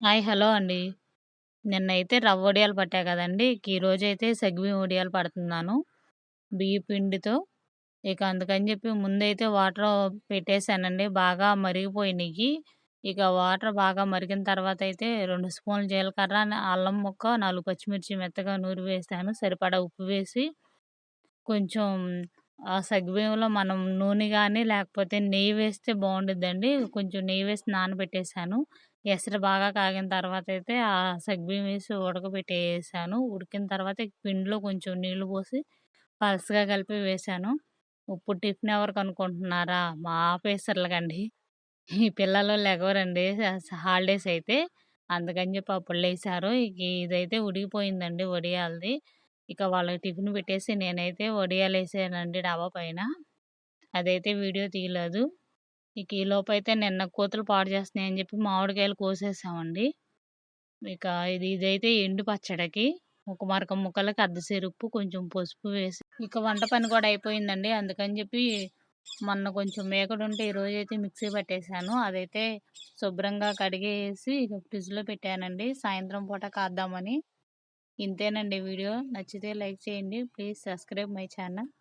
Hi. Hello అండి. నిన్నైతే రవ్వ వడియాలు పట్టా కదండీ! ఈరోజైతే సగ్గుబియ్యం వడియాలు పడుతున్నాను. బియ్య పిండితో. ఇక అందుకని చెప్పి ముందైతే వాటర్ పెట్టేసానండి. బాగా మరిగిపోయినియి. ఇక వాటర్ బాగా మరిగిన తర్వాతయితే 2 స్పూన్లు జీలకర్ర, అల్లం ముక్క, 4 పచ్చిమిర్చి మెత్తగా నూరి వేసాను. సరిపడా ఉప్పు వేసి కొంచెం ఆ సగ్గుబియ్యంలో మనం నూనె గాని, లేకపోతే నెయ్యి వేస్తే బావుండిద్దండి. కొంచెం నెయ్యి వేసి నానబెట్టేసాను. ఎసరు బాగా కాగిన తర్వాతయితే ఆ సగ్గుబియ్యం వేసి ఉడకబెట్టేసాను. ఉడికిన తర్వాత పిండిలో కొంచెం నీళ్లు పోసి పలచగా కలిపి వేశాను. ఇప్పుడు టిఫిన్ ఎవరికనుకుంటున్నారా? మా ఆఫీసర్లకండి. ఈ పిల్లలు లెగవరండి హాలిడేస్ అయితే. అందుకని చెప్పి అప్పుడు లేసారు. ఇక ఇదైతే ఉడికిపోయిందండి వడియాలది. ఇక వాళ్ళకి టిఫిన్ పెట్టేసి నేనైతే వడియాలేసానండి డాబా పైన. అదైతే వీడియో తీయలేదు. ఇక ఈలోపైతే నిన్న కోతులు పాడు చేస్తున్నాయని చెప్పి మామిడికాయలు కోసేసామండి. ఇక ఇదైతే ఎండు పచ్చడికి ఒక మరక ముక్కలకి అర్ధసేరు ఉప్పు, కొంచెం పసుపు వేసి ఇక వంట పని కూడా అయిపోయిందండి. అందుకని చెప్పి మొన్న కొంచెం మేకడుంటే ఈరోజైతే మిక్సీ పట్టేసాను. అదైతే శుభ్రంగా కడిగేసి ఇక ఫ్రిడ్జ్‌లో పెట్టానండి. సాయంత్రం పూట కాద్దామని. ఇంతేనండి వీడియో. నచ్చితే లైక్ చేయండి. Please subscribe my channel.